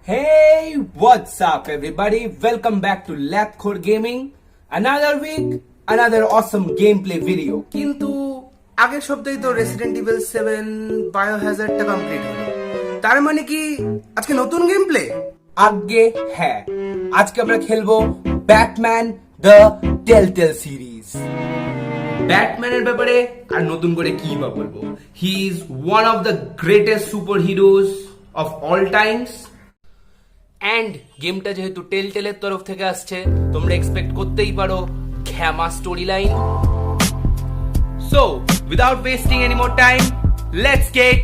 Hey, what's up everybody? Welcome back to Lyadhkhor Gaming. Another week, another awesome gameplay video. কিন্তু আগের সপ্তাহে তো resident evil 7 বায়োহ্যাজার্ডটা complete হলো। তার মানে কি আজকে নতুন গেম প্লে? আগে হ্যাঁ, আজকে আমরা খেলবো ব্যাটম্যান দ্য টেলটেল সিরিজ। ব্যাটম্যানের ব্যাপারে আর নতুন করে কি বা বলবো? He is one of the greatest super heroes of all Times. And গেমটা যেহেতু টেলটেলের তরফ থেকে আসছে, তোমরা এক্সপেক্ট করতেই পারো ঘ্যামা story line. So without wasting any more time, let's get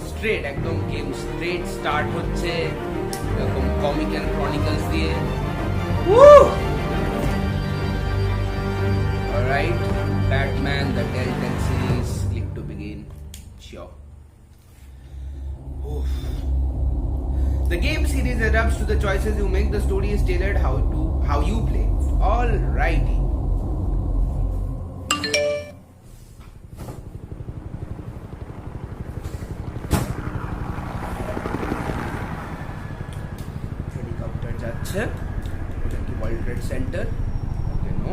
straight. একদম গেম স্ট্রেট স্টার্ট হচ্ছে এরকম কমিক এন্ড ক্রনিকলস দিয়ে। Alright, Batman the Telltale series, click to begin. Sure. The game series adapts to the choices you make. The story is tailored how you play. Alrighty. Helicopter যাচ্ছে। এটা কি World Trade Center? Okay, no.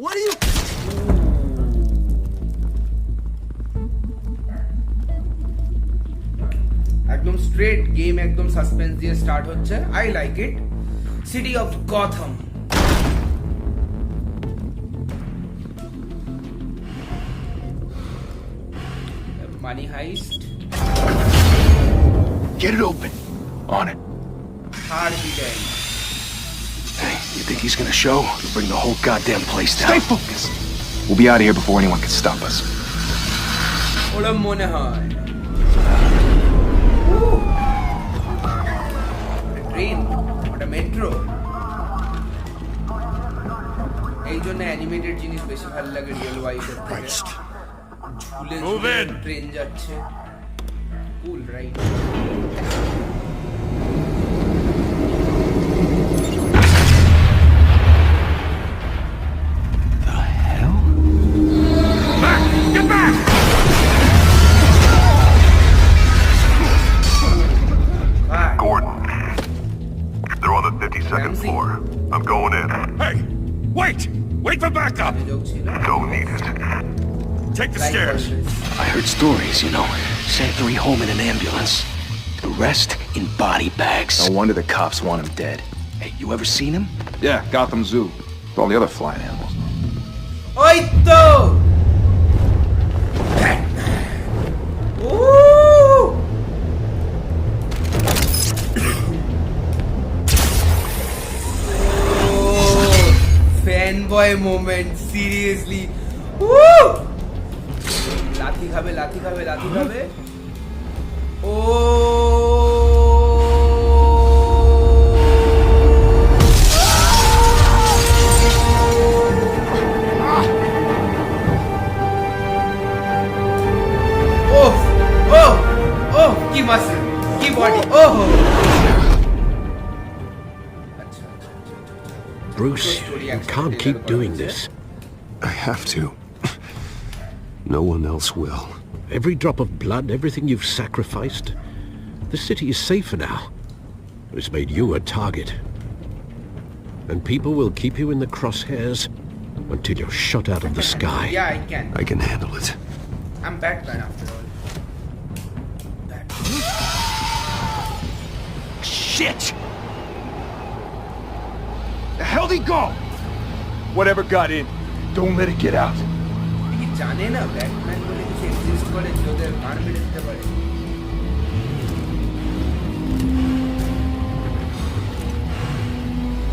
What are you? একদম straight game, একদম suspense দিয়ে start হচ্ছে। I like it. City of Gotham. Money heist. Get it open. On it. Harvey Dent. Hey, you think he's gonna show? Bring the whole goddamn place down. Stay focused. We'll be out of here before anyone can stop us. ওরা মনে হয় train, ওটা metro. এই জন্য animated জিনিস বেশি ভালো লাগে রিয়েল লাইফের থেকে। ঝুলে ঝুলে ট্রেন যাচ্ছে, কুল right? Floor. I'm going in. Hey! Wait! Wait for backup! Don't need it. Take the stairs. I heard stories, you know. Sent 3 home in an ambulance. The rest in body bags. No wonder the cops want him dead. Hey, you ever seen him? Yeah, Gotham Zoo. With all the other flying animals. ওই তো fanboy moment, seriously. Woo! লাথি খাবে, লাথি খাবে, লাথি খাবে। ও কি muscle, কি body. Oh Bruce, you can't keep doing this. I have to. No one else will. Every drop of blood, everything you've sacrificed. The city is safer now. It's made you a target. And people will keep you in the crosshairs until you're shot out of the sky. Yeah, I can. I can handle it. I'm Batman after all. Shit! The hell did he go? Whatever got in, don't let it get out. কি জানে না Batman বলে কিছু exist করে যে ওদের মার মেরে দিতে পারে?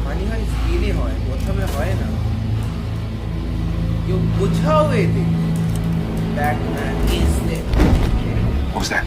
মানি হয় স্পিনে হয়, প্রথমে হয় না। কেউ বোঝাও এদের Batman is there. What was that?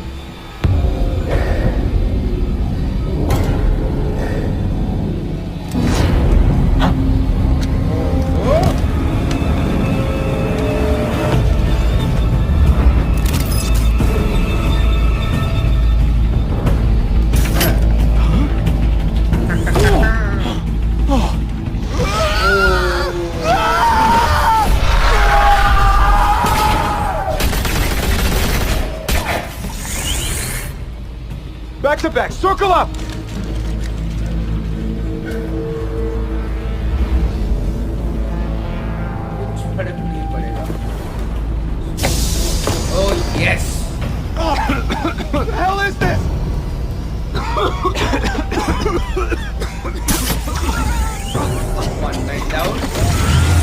the back. Circle up. Oh yes. What the hell is this? One man down.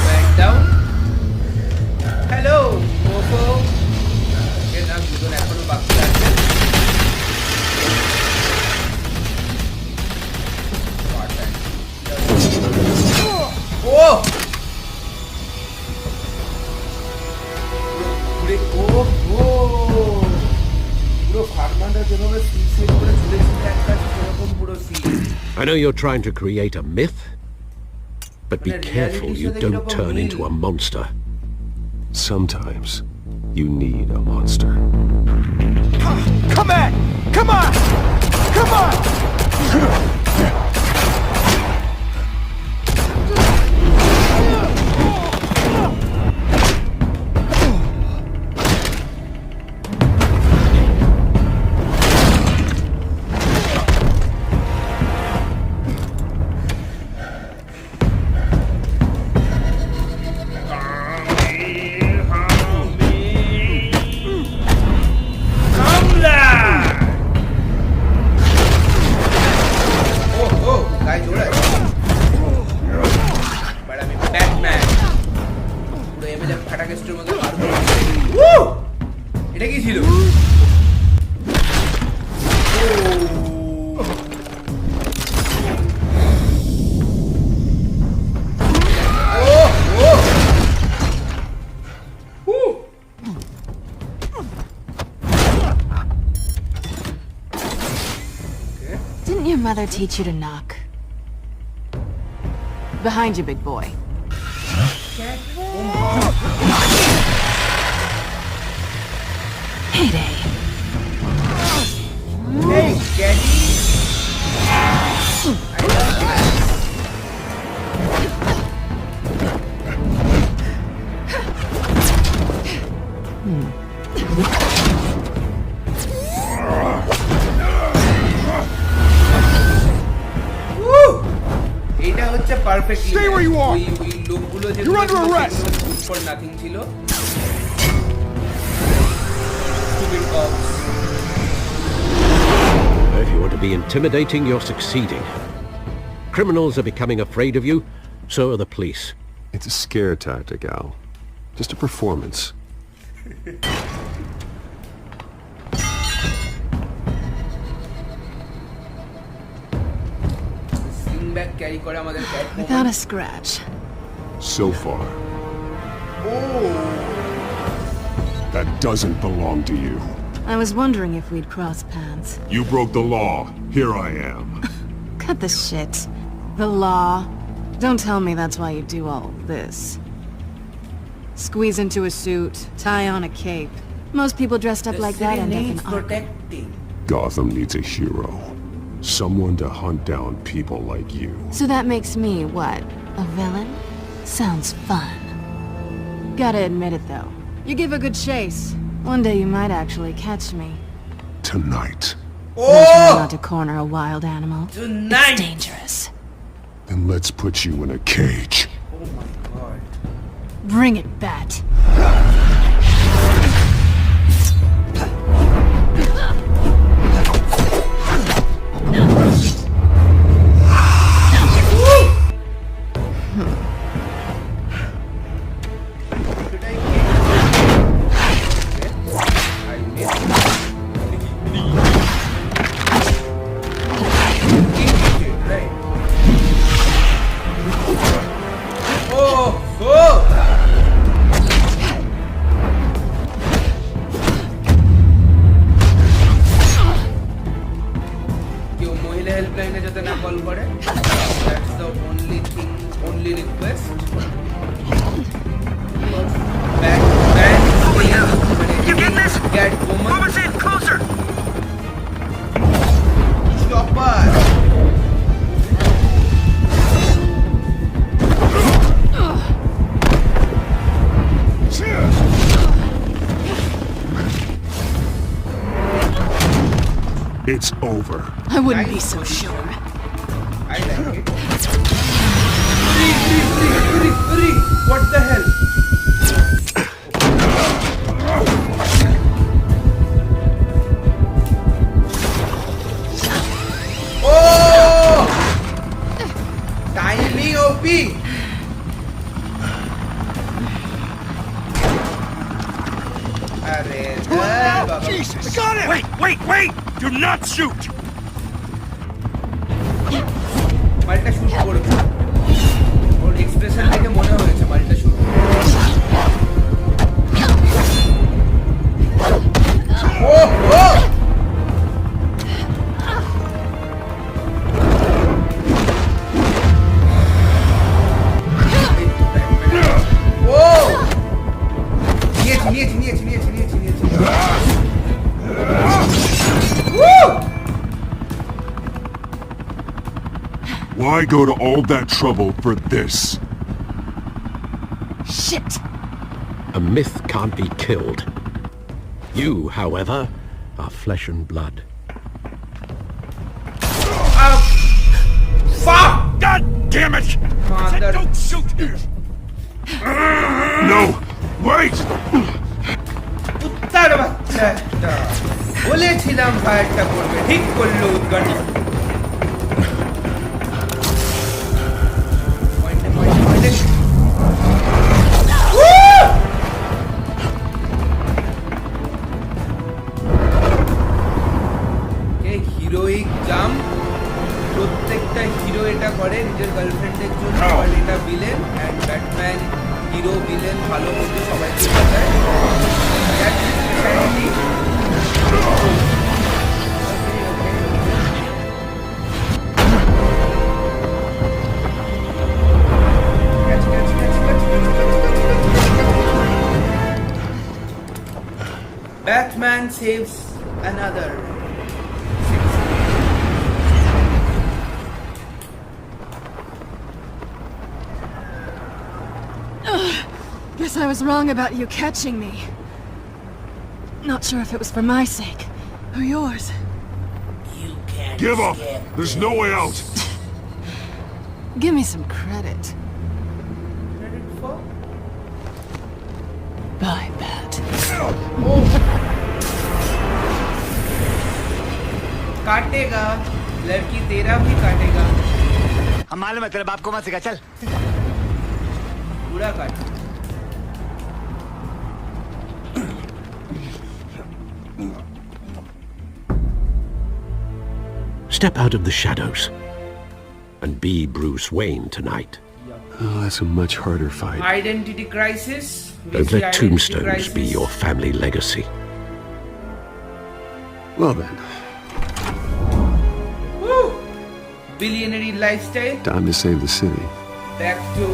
Man down. Hello, Mofo. Okay, now you don't have to back to that. Oh! I know you're trying to create a myth, but be careful you don't turn into a monster. Sometimes you need a monster. Come on! Come on! Come on! Didn't your mother teach you to knock? Behind you, big boy. Heyday. Hey, Daddy! I love you. এটা হচ্ছে perfect Stay where you are. ওই লোকগুলো যে You're under arrest. For nothing ছিল stupid cops. If you want to be intimidating, you're succeeding. Criminals are becoming afraid of you, so are the police. It's a scare tactic, Al. Just a performance. Sling back carry করে আমাদের cat Without a scratch. So far. Oh, That doesn't belong to you. I was wondering if we'd cross paths. You broke the law. Here I am. Cut the shit. The law. Don't tell me that's why you do all this. Squeeze into a suit, tie on a cape. Most people dressed up the like that end up in needs Arkham. protecting. Gotham needs a hero. Someone to hunt down people like you. So that makes me, what, a villain? Sounds fun. Gotta admit it, though. You give a good chase. One day you might actually catch me. Tonight. Don't try Oh, not to corner a wild animal. tonight. It's dangerous. Then let's put you in a cage. Oh my god. Bring it, Bat. Should I I missed. Right. Oh, oh! it's over. I wouldn't be so sure. I like it. Free! What the hell? Oh! Tiny OP! Jesus! I got him! Wait! Do not shoot! মালটা shoot করেছে ওর expression দেখে মনে হয়েছে মালটা shoot ও ও নিয়েছি Why go to all that trouble for this? Shit! A myth can't be killed. You, however, are flesh and blood. Fuck! God damn it! Mother. Don't shoot! No! Wait! কুত্তার বাচ্চা একটা বলেছিলাম ফায়ারটা করবে ঠিক করলো উদ্ঘাটন হিরোইক জাম্প প্রত্যেকটা hero এটা করে নিজের গার্লফ্রেন্ডের জন্য আর এটা villain and Batman hero villain ভালো মন্দ সবাইকে বাঁচায় Batman saves another. Guess I was wrong about you catching me. Not sure if it was for my sake or yours. Give up! There's no way out! Give me some credit. Credit for? Bye, Bat. काटेगा लड़की तेरा भी काटेगा हम मालूम है तेरे बाप को मत सिखा चल पूरा काट Step out of the shadows and be Bruce Wayne tonight. Oh, that's a much harder fight. Identity crisis. Don't let tombstones be your family legacy. Well then, Woo! Billionaire lifestyle. time to save the city. Back to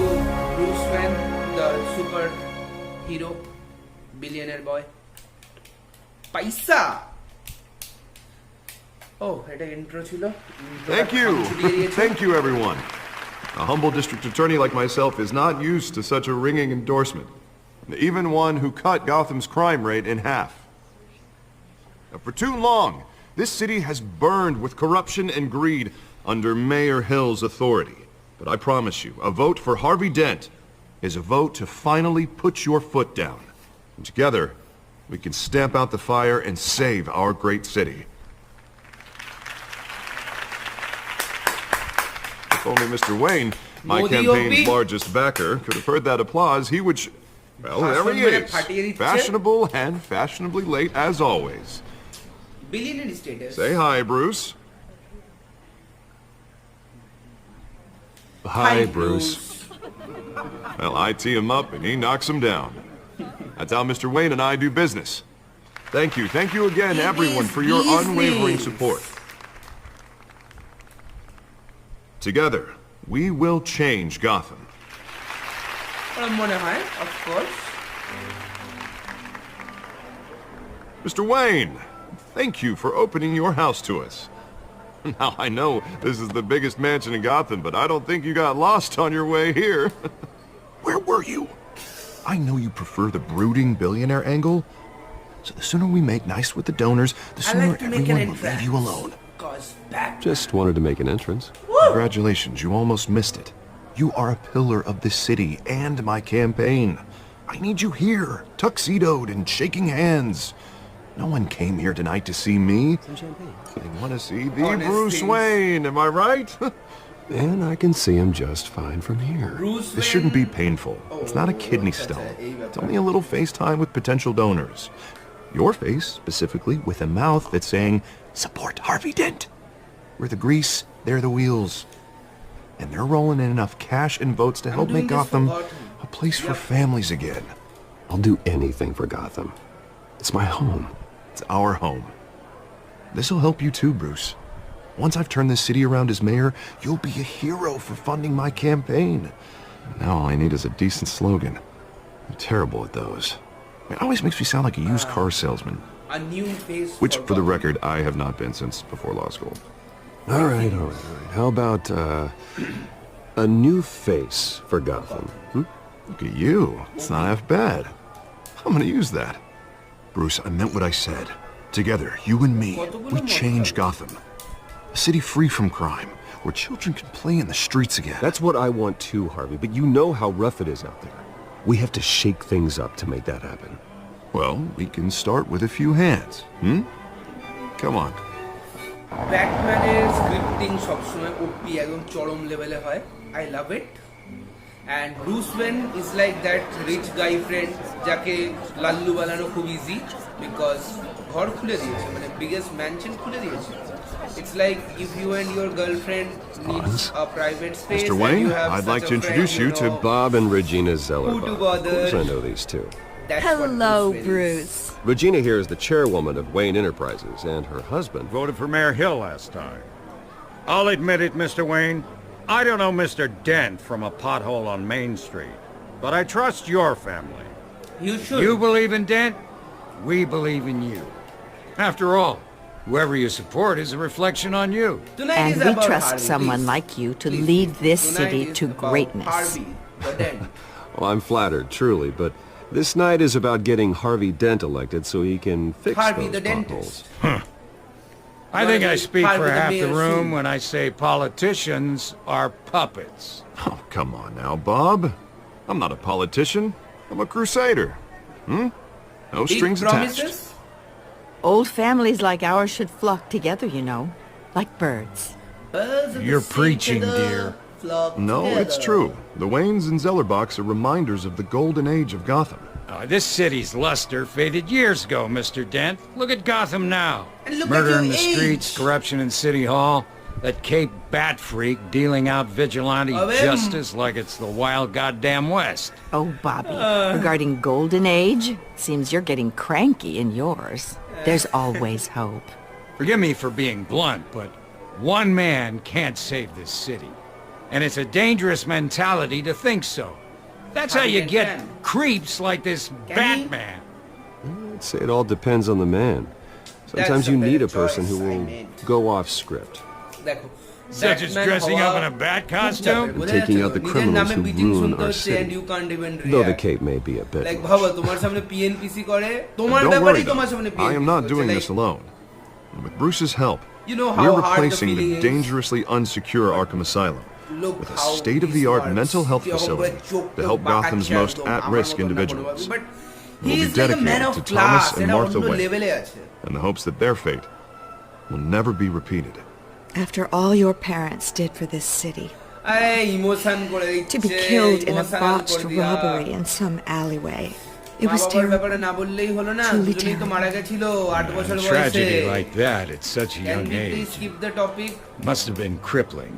Bruce Wayne, the super hero, billionaire boy. Paisa. Oh, এটা intro ছিল. Thank you. Thank you, everyone. A humble district attorney like myself is not used to such a ringing endorsement. Even one who cut Gotham's crime rate in half. Now, for too long, this city has burned with corruption and greed under Mayor Hill's authority. But I promise you, a vote for Harvey Dent is a vote to finally put your foot down. And together, we can stamp out the fire and save our great city. If only Mr. Wayne, my Modi campaign's OP? largest backer, could have heard that applause, he would... Well, there he is. Fashionable and fashionably late as always. Billionaire status. Say hi, Bruce. Hi, Bruce. Well, I tee him up and he knocks him down. That's how Mr. Wayne and I do business. Thank you again, everyone, for your unwavering support. Together, we will change Gotham. Of course. Mr. Wayne, thank you for opening your house to us. Now, I know this is the biggest mansion in Gotham, but I don't think you got lost on your way here. Where were you? I know you prefer the brooding billionaire angle, So the sooner we make nice with the donors, the I sooner like to make an everyone will leave you entrance. alone. Cause Batman. Just wanted to make an entrance. Congratulations, you almost missed it. You are a pillar of this city and my campaign. I need you here, tuxedoed and shaking hands. No one came here tonight to see me. Some champagne. They want to see the Honest Bruce things. Wayne, am I right? And I can see him just fine from here. Bruce This shouldn't be Wayne. painful. It's not a kidney Oh, stone. that's It's only a little FaceTime with potential donors. Your face, specifically, with a mouth that's saying, support Harvey Dent. We're the grease, they're the wheels. And they're rolling in enough cash and votes to help doing make this for Gotham Gotham. a place for Yep. families again. I'll do anything for Gotham. It's my home. It's our home. This'll help you too, Bruce. Once I've turned this city around as mayor, you'll be a hero for funding my campaign. Now all I need is a decent slogan. I'm terrible at those. It always makes me sound like a used car salesman, A new face. which, for the Gotham. record, I have not been since before law school. All right. How about, a new face for Gotham? Look at you. It's not half bad. I'm gonna use that. Bruce, I meant what I said. Together, you and me, we change Gotham. A city free from crime, where children can play in the streets again. That's what I want too, Harvey, but you know how rough it is out there. We have to shake things up to make that happen. Well, we can start with a few hands, Come on. ব্যাটম্যানের scripting সবসময় OP একদম চরম লেভেলে হয় I love it and Bruce Wayne is like that rich guy friend যাকে লাল্লু বানানো খুব ইজি বিকজ ঘর খুলে দিয়েছে মানে বিগেস্ট ম্যানশন খুলে দিয়েছে it's like if you and your girlfriend needs a private space Mr. Wayne, I'd like to introduce you to Bob and Regina Zeller. Who to Bob. Of course bother? I know these two. Hello, Bruce. Regina here is the chairwoman of Wayne Enterprises, and her husband... Voted for Mayor Hill last time. I'll admit it, Mr. Wayne. I don't know Mr. Dent from a pothole on Main Street, but I trust your family. You should. You believe in Dent, we believe in you. After all, whoever you support is a reflection on you. Tonight And is we about trust Harvey, someone please. like you to Please. lead this Tonight city is to about greatness. Harvey, the Dent. Well, I'm flattered, truly, but this night is about getting Harvey Dent elected so he can fix Harvey those the potholes. dentist. I think I speak Harvey for the half the mayor room soon. when I say politicians are puppets. Oh, come on now, Bob. I'm not a politician. I'm a crusader. No Big strings attached. promises? Old families like ours should flock together, you know, like birds. Birds of the You're sea preaching, feather dear. flock No, it's together. true. The Waynes and Zellerbachs are reminders of the golden age of Gotham. This city's luster faded years ago, Mr. Dent. Look at Gotham now. And look Murder at in your the streets, age. corruption in City Hall, that Cape Bat Freak dealing out vigilante Abem. justice like it's the wild goddamn West. Oh, Bobby, regarding Golden Age, seems you're getting cranky in yours. There's always hope. Forgive me for being blunt, but one man can't save this city. And it's a dangerous mentality to think so. That's how you get creeps like this Batman. I'd say it all depends on the man. Sometimes That's you a need a better person who choice, I will mean. go off script. দেখো, Such as Batman dressing up হওয়া in a bat খুব costume? চাপের, বোঝা Taking যাচ্ছে out তো? the নিজের criminals নামে who beating ruin শুনতে our হচ্ছে and city. you can't even Though the react. cape may be a bit Like much. ভাবো তোমার সামনে PNPC করে তোমার Don't ব্যাপারেই worry, তোমার though. সামনে PNPC I am not করছে, doing like, this alone. And with Bruce's help, You know how we're hard the replacing feeling the is? dangerously unsecure Arkham Asylum Look with a how state-of-the-art this mental works. health কিরকম করে facility চোখ to টোক help বাঁকাচ্ছে Gotham's most একদম, আমার at-risk মতো না individuals. কোনোভাবে, but We'll he be is like a man dedicated of to Thomas class, and এটা Martha অন্য Wayne, লেভেলে আছে। in the hopes that their fate will never be repeated. After all your parents did for this city, এই emotion করে to be দিচ্ছে, killed in a emotional botched করে দিয়া। robbery in some alleyway. It মা was বাবার terrible. ব্যাপারে না বললেই হলো না, Truly দুজনেই তো মারা গেছিল 8 বছর A বয়সে। tragedy like that at such a Can young we please age skip the topic? must have been crippling.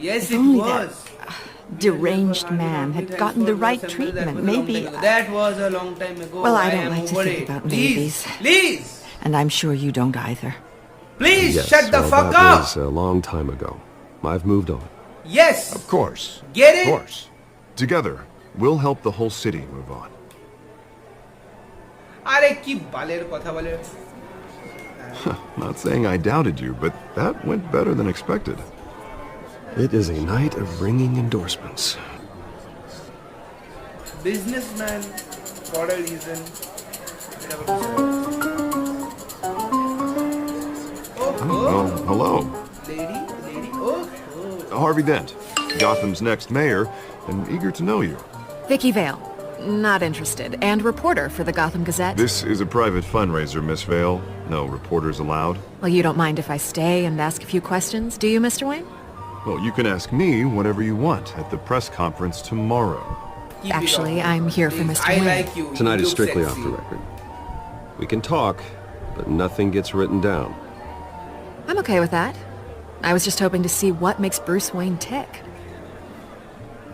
Yes, If it only was. Deranged man had gotten the right treatment, maybe... That was a long time ago. Well, I I don't am like to over think it. about Please, movies. please, And I'm sure you don't either. please Yes, shut the well, fuck that up. was a long time ago. I've moved on. Yes, Of course. get Of it? course. Together, we'll help the whole city move on. আরে কি বালের কথা বলে। Not saying I doubted you, but that went better than expected. It is a night of ringing endorsements. Businessman for a reason. এটা বলছে। Well, hello. Lady. Oh. Harvey Dent, Gotham's next mayor, and eager to know you. Vicky Vale. Not interested. And reporter for the Gotham Gazette. This is a private fundraiser, Miss Vale. No reporters allowed. Well, you don't mind if I stay and ask a few questions, do you, Mr. Wayne? Well, you can ask me whatever you want at the press conference tomorrow. Keep it Actually, up. I'm here for Mr. I Wayne. like you. Tonight You is look strictly sexy. off the record. We can talk, but nothing gets written down. I'm okay with that. I was just hoping to see what makes Bruce Wayne tick.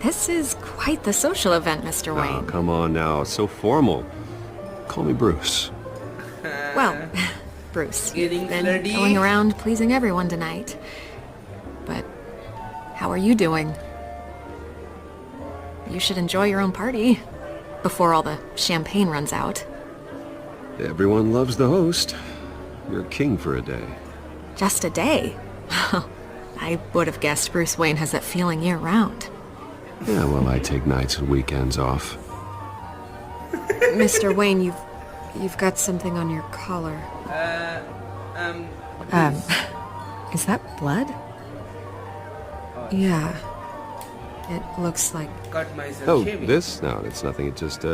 This is quite the social event, Mr. Oh, Wayne. come on now. It's so formal. Call me Bruce. Well, Bruce, you've Getting been flirty. going around pleasing everyone tonight. But how are you doing? You should enjoy your own party before all the champagne runs out. Everyone loves the host. You're king for a day. Just a day? I would have guessed Bruce Wayne has that feeling year-round. Yeah, well, I take nights and weekends off. Mr. Wayne, you've got something on your collar. Is that blood? Yeah. It looks like... Cut myself Oh, shaving. this? No, it's nothing. It just,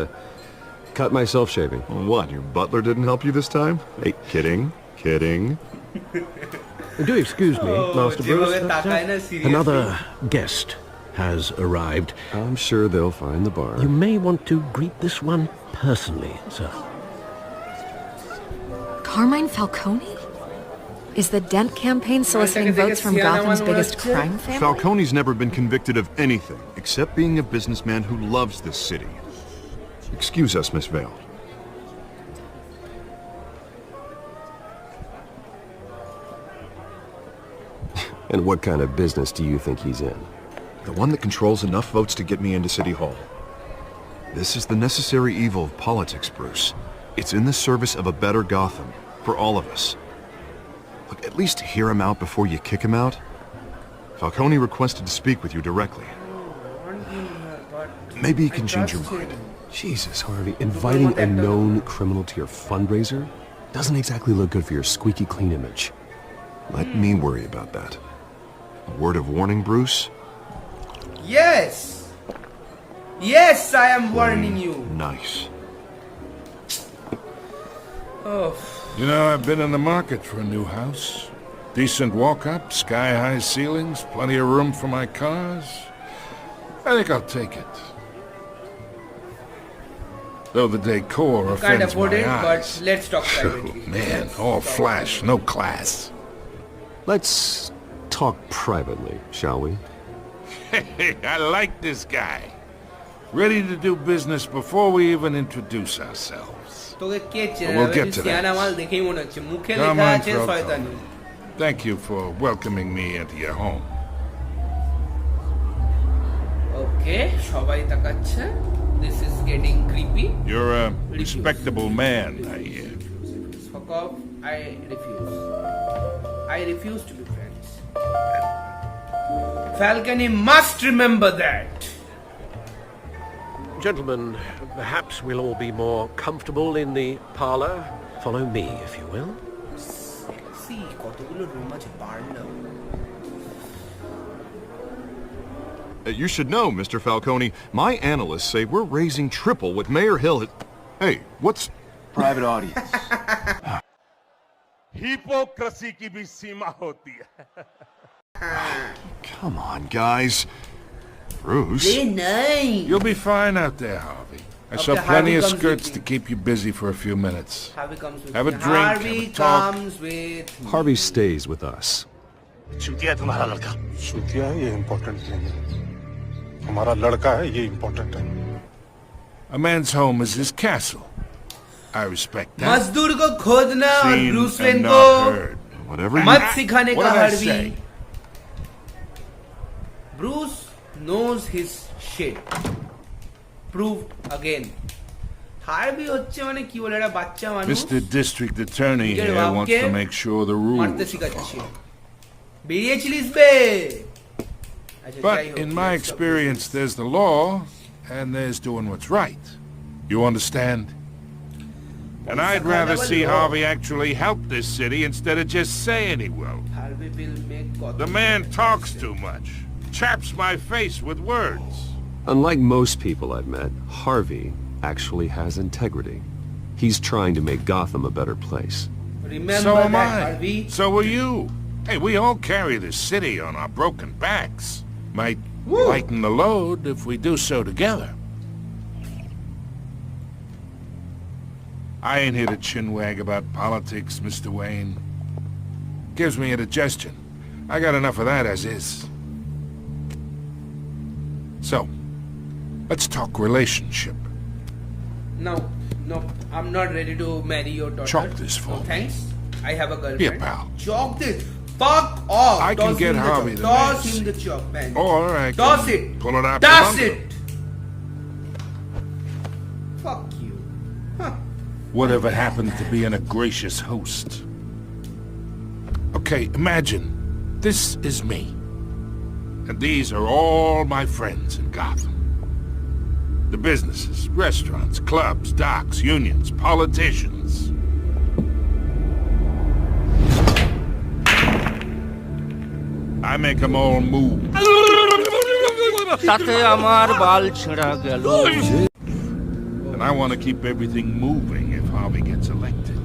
cut myself shaving. What, your butler didn't help you this time? Hey, kidding. Do excuse me, Master Bruce. যেভাবে তাকায় না, seriously. Another guest has arrived. I'm sure they'll find the bar. You may want to greet this one personally, sir. Carmine Falcone? Is the Dent campaign soliciting votes from Gotham's biggest crime family? Falcone's never been convicted of anything except being a businessman who loves this city. Excuse us, Miss Vale. And what kind of business do you think he's in? The one that controls enough votes to get me into City Hall. This is the necessary evil of politics, Bruce. It's in the service of a better Gotham, for all of us. Look, at least hear him out before you kick him out. Falcone requested to speak with you directly. Maybe he can change your mind. Jesus, Harvey, inviting a known criminal to your fundraiser doesn't exactly look good for your squeaky clean image. Let me worry about that. A word of warning, Bruce? Yes! Yes, I am warning you. Nice. Oh. You know, I've been in the market for a new house. Decent walk-up, sky-high ceilings, plenty of room for my cars. I think I'll take it. Though the decor Can't offends afford my it, eyes. but let's talk privately. Man, all flash, no class. Let's talk privately, shall we? Hey, I like this guy. Ready to do business before we even introduce ourselves. তোকে কে চেনে We'll না? get তুই to সিয়ানা that. মাল দেখেই মনে হচ্ছে মুখে Come লেখা on, আছে Falcone. শয়তানি। Thank you for welcoming me into your home. ওকে সবাই তাকাচ্ছে। This is getting creepy. You're a respectable man, I hear. Fuck off. I refuse. I refuse to be friends. Falcone must remember that. Gentlemen, perhaps we'll all be more comfortable in the parlor. Follow me, if you will. See, কতগুলো room আছে পারলো। You should know, Mr. Falcone, my analysts say we're raising triple what Mayor Hill had... Hey, what's... Private audience. Hypocrisy की भी सीमा होती है. Come on, guys. Bruce? You'll be fine out there, Harvey. I saw Okay, plenty Harvey of comes skirts with to me. keep you busy for a few minutes. Harvey comes with Have a me. drink, Harvey have a talk. comes with me. Harvey stays with us. छुट्टिया तुम्हारा लड़का छुट्टिया ये important नहीं है हमारा लड़का है ये important है A man's home is his castle. I respect that. मजदूर को खोदना और Seen Bruce and when not को heard. Whatever you... मत सिखाने What का did I Harvey. say? Bruce knows his shit. Proved again. Harvey হচ্ছে মানে কি বলে একটা বাচ্চা মানুষ Mr. District Attorney নিজের here wants বাপকে to make sure the মারতে rules শিখাচ্ছে। are followed. বেরিয়েছিলিস বে। আচ্ছা, But যাই হোক, in my let's stop experience, this. there's the law, and there's doing what's right. You understand? And I'd rather see Harvey actually help this city instead of just saying he will. Harvey will make Gotham. The man talks too much. Chaps my face with words. Unlike most people I've met, Harvey actually has integrity. He's trying to make Gotham a better place. Remember So am that, I. Harvey. So are you. Hey, we all carry this city on our broken backs. Might lighten the load if we do so together. I ain't here to chinwag about politics, Mr. Wayne. Gives me indigestion. I got enough of that as is. So, let's talk relationship. No, I'm not ready to marry your daughter. Chalk this for me. Thanks. I have a girlfriend. Be a pal. Chalk this. Fuck off. I can Toss get him Harvey the the chalk. mess. Toss him the chalk, man. Or I Toss can it. pull it out Toss from under. it. Fuck you. Huh. Whatever happened to being a gracious host? Okay, imagine, this is me. And these are all my friends in Gotham. The businesses, restaurants, clubs, docks, unions, politicians. I make them all move. And I want to keep everything moving if Harvey gets elected.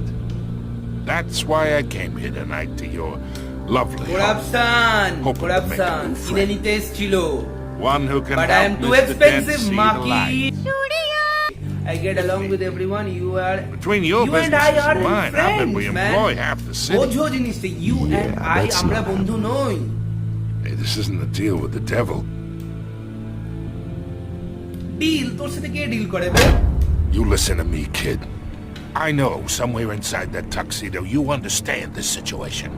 That's why I came here tonight to your lovely home. Hoping to make a new friend. One who can But I help am too Mr. Dent expensive, see the Maki. light. I get along with everyone. You are. Between your you business and I are and mine, I bet we friends, employ man. half the city. বোঝো জিনিসটা, you and I আমরা বন্ধু নই. Hey, this isn't a deal with the devil. Deal? তোর সাথে কে deal করে বে? You listen to me, kid. I know somewhere inside that tuxedo you understand this situation.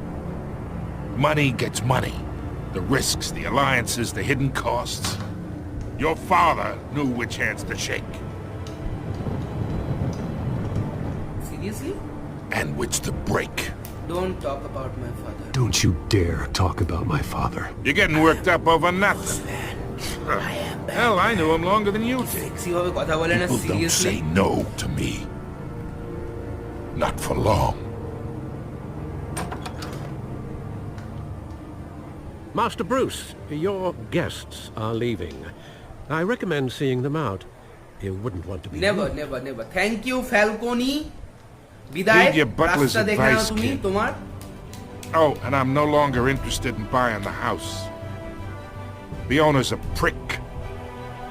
Money gets money. The risks, the alliances, the hidden costs. Your father knew which hands to shake. Seriously? And which to break. Don't talk about my father. Don't you dare talk about my father. You're getting worked up over nothing. Hell, I knew him longer than you did. ভাবে কথা বলে না, People don't seriously? say no to me. Not for long. Master Bruce, your guests are leaving. I recommend seeing them out. You wouldn't want to be... Never. Thank you, Falcone. বিদায়. Need your butler's রাস্তা দেখে নাও advice, তুমি kid. তোমার. Oh, and I'm no longer interested in buying the house. The owner's a prick.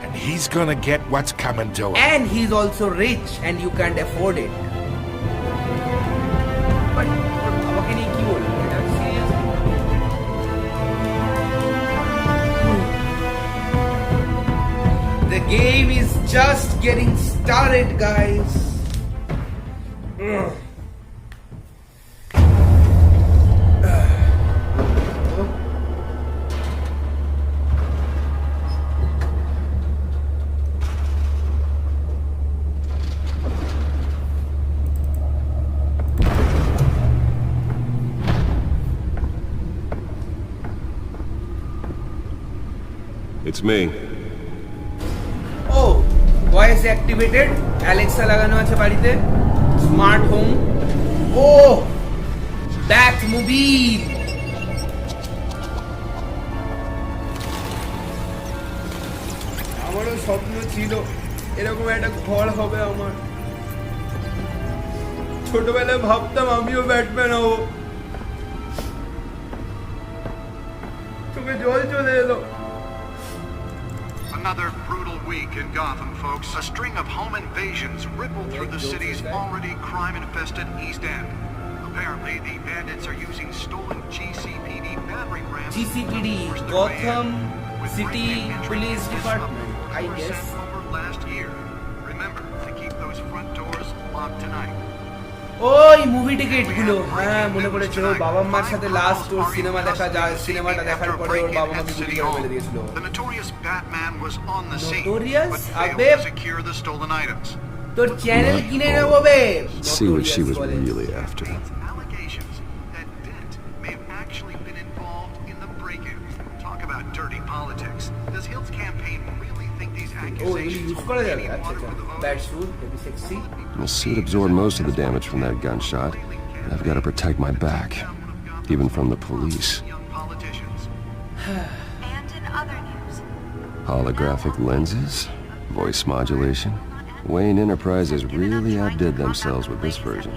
And he's gonna get what's coming to him. And he's also rich and you can't afford it. But আমাকে নিয়ে কি বলবো? এটা serious? The game is just getting started, guys. Ugh. It's me. Oh, voice activated. Alexa লাগানো আছে বাড়িতে. Smart home. Oh, Batmobile. আমারও স্বপ্ন ছিল এরকম একটা ঘর হবে আমার। ছোটবেলায় ভাবতাম আমিও ব্যাটম্যান হব। চোখে জল চলে এলো। Another brutal week in Gotham, folks. A string of home invasions rippled through the city's already crime-infested East End. Apparently, the bandits are using stolen GCPD battering rams. GCPD, to force their way Gotham in, with City breaking entry Police and Department, disruption I were guess. set over last year. Remember to keep those front doors locked tonight. ওই movie ticket গুলো, হ্যাঁ মনে পড়েছে। ওর বাবা মার সাথে last ওর cinema দেখা যায়, সিনেমাটা দেখার পরে ওর বাবা মাকে গুলি করে মেরে দিয়েছিল। The notorious Batman was on the scene, Notorious? but failed Abe. to secure the stolen items. তোর চ্যানেল কিনে নেবো বে। See what she was really after. Allegations that Dent may have actually been involved in the break-in. Talk about dirty politics. Does Hill's campaign really think these use করা যাবে আচ্ছা bad suit heavy sexy The suit absorbed most of the damage from that gunshot. I've got to protect my back, even from the police. And in other news, Holographic lenses, voice modulation. Wayne Enterprises really outdid themselves with this version.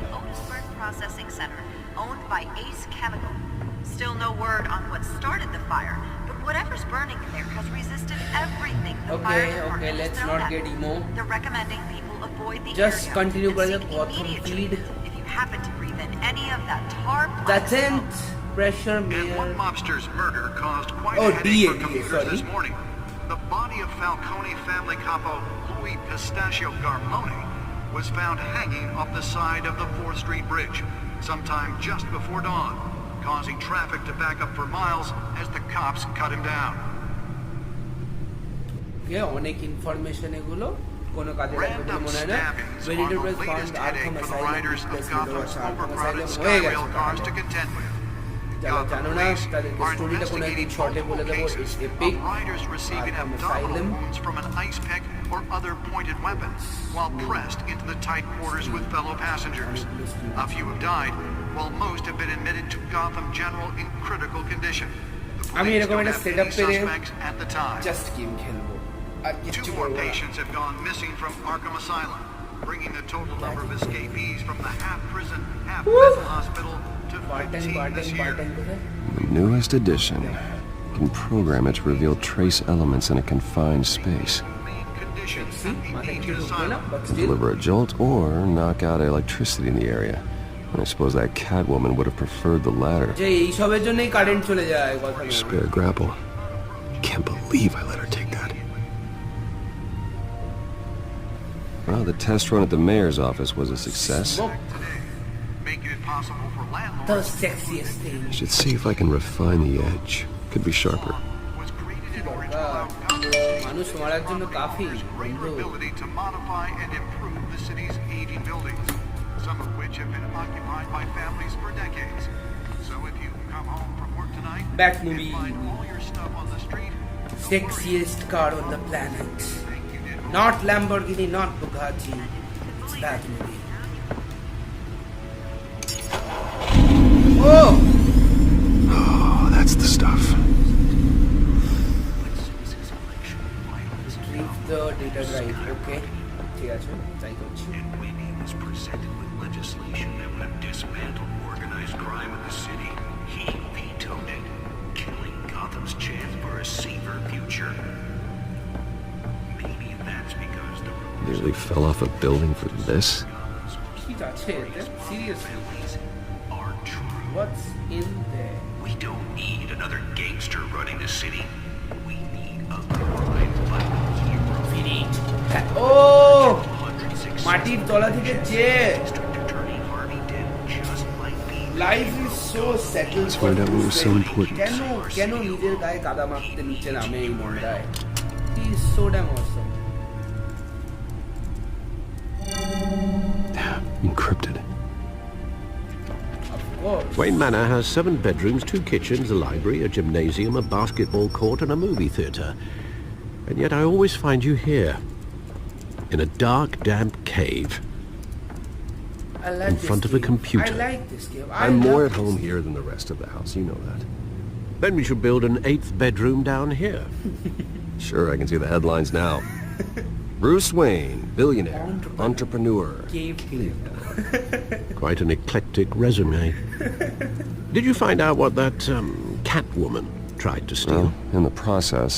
processing center owned by Ace Chemical. Still no word on what started the fire, but whatever's burning in there has resisted everything the fire department okay, has let's thrown not at get it. emo. They're recommending people avoid the Just area continue and with seek the Gotham immediate feed. treatment if you happen to breathe in any of that tar black Doesn't smoke. pressure And mayor one mobster's murder caused quite Oh, a headache for DA, computers sorry. this morning. The body of Falcone family capo Louis Pistachio Garmone was found hanging off the side of the 4th Street Bridge sometime just before dawn, causing traffic to back up for miles as the cops cut him down. অনেক information এগুলো কোনো কাজে লাগবে বলে Random মনে হয় না stabbings are ভেরিটেবল the found latest আর্কাম headache for the asylum riders of replacement Gotham's আর্কাম overcrowded asylum হয়ে skyrail cars গেছে to contend with. যারা Gotham জানো না police তাদেরকে are স্টোরিটা কোনো একদিন investigating শর্টে বলে multiple দেবো cases epic of riders receiving Arkham abdominal Asylum. wounds from an ice pick or other pointed weapon while pressed into the tight quarters with fellow passengers. A few have died, while most have been admitted to Gotham General in critical condition. The আমি police এরকম don't একটা have setup any পেরে suspects at the time. Just game খেলবো আর কিছু 2 more করবো না patients have gone missing from Arkham Asylum, bringing the total number of escapees from the half-prison, half-mental hospital to 15 this year. The newest addition can program it to reveal trace elements in a confined space. Deliver a jolt or knock out electricity in the area. I suppose that Catwoman would have preferred the latter. যে এইসবের জন্যই current চলে যায় কথা Spare grapple. Can't believe I let her take that. Well, the test run at the mayor's office was a success. Making it possible for the landlords sexiest thing I should see if I can refine the edge. Could be sharper. was created in order to allow Gotham City মানুষ মারার জন্য কাফি greater ability to modify and improve the city's aging buildings, some of which have been occupied by families for decades. So if you come home from work tonight Back and movie. find all your stuff on the street, sexiest car on the planet not Lamborghini not Bugatti it's that movie oh Oh, that's the stuff. retrieve the data drive okay ঠিক আছে তাই করছি And when he was presented with legislation that would dismantle organized crime in the city, he vetoed it, killing Gotham's chance for a safer future. Maybe that's because the rulers Nearly fell off a building for this. ঠিক আছে এতে seriously are true. what's in there We don't need another gangster running the city. We need a crime-fighting hero. we need oh 106 মাটির তলা থেকে চেয়ে District Attorney Harvey Dent just might be life is so settled Let's find out what was so important. কেন কেন নিজের গায়ে কাদা মাখতে নিচে নামে এই মনটায় he is so damn awesome Encrypted. of course Wayne Manor has 7 bedrooms, 2 kitchens, a library, a gymnasium, a basketball court, and a movie theatre. And yet I always find you here, in a dark, damp cave, I like in this front of a game. computer. I like this game. I'm love more at this home game. here than the rest of the house, you know that. Then we should build an 8th bedroom down here. Sure, I can see the headlines now. Bruce Wayne, billionaire, entrepreneur. Cave game. Quite an eclectic resume. Did you find out what that Catwoman tried to steal? Well, in the process,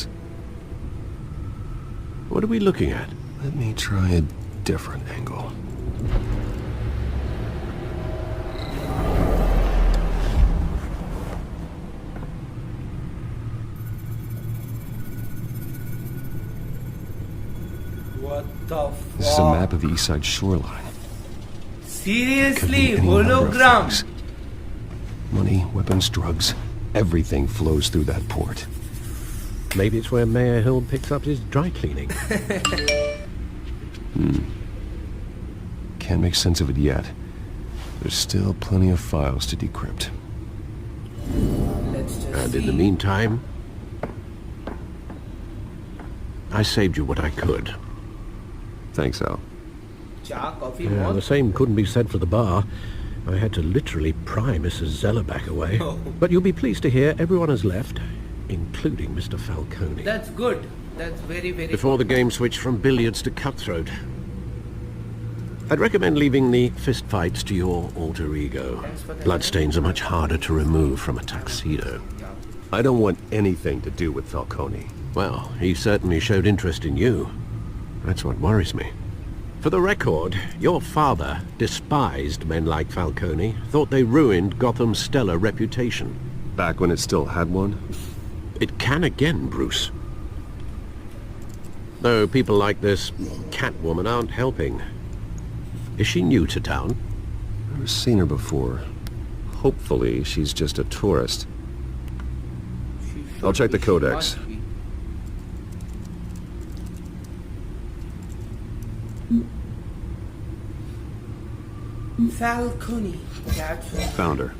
What are we looking at? let me try a different angle. What the fuck? This is a map of the East Side shoreline. Seriously, Could be any number of hologram. things. Money, weapons, drugs, everything flows through that port. Maybe it's where Mayor Hill picks up his dry cleaning. Can't make sense of it yet. There's still plenty of files to decrypt. Let's just And see. in the meantime, I saved you what I could. Thanks, Al. চা coffee Yeah, মদ the same couldn't be said for the bar. I had to literally pry Mrs. Zellerback away. Oh. But you'll be pleased to hear everyone has left, including Mr. Falcone. That's good. That's very, very Before the game switched from billiards to cutthroat. I'd recommend leaving the fistfights to your alter ego. Bloodstains are much harder to remove from a tuxedo. I don't want anything to do with Falcone. Well, he certainly showed interest in you. That's what worries me. For the record, your father despised men like Falcone, thought they ruined Gotham's stellar reputation. Back when it still had one? It can again, Bruce. Though people like this Catwoman aren't helping. Is she new to town? I've never seen her before. Hopefully, she's just a tourist. I'll check the codex. Falcone. That's what Found her.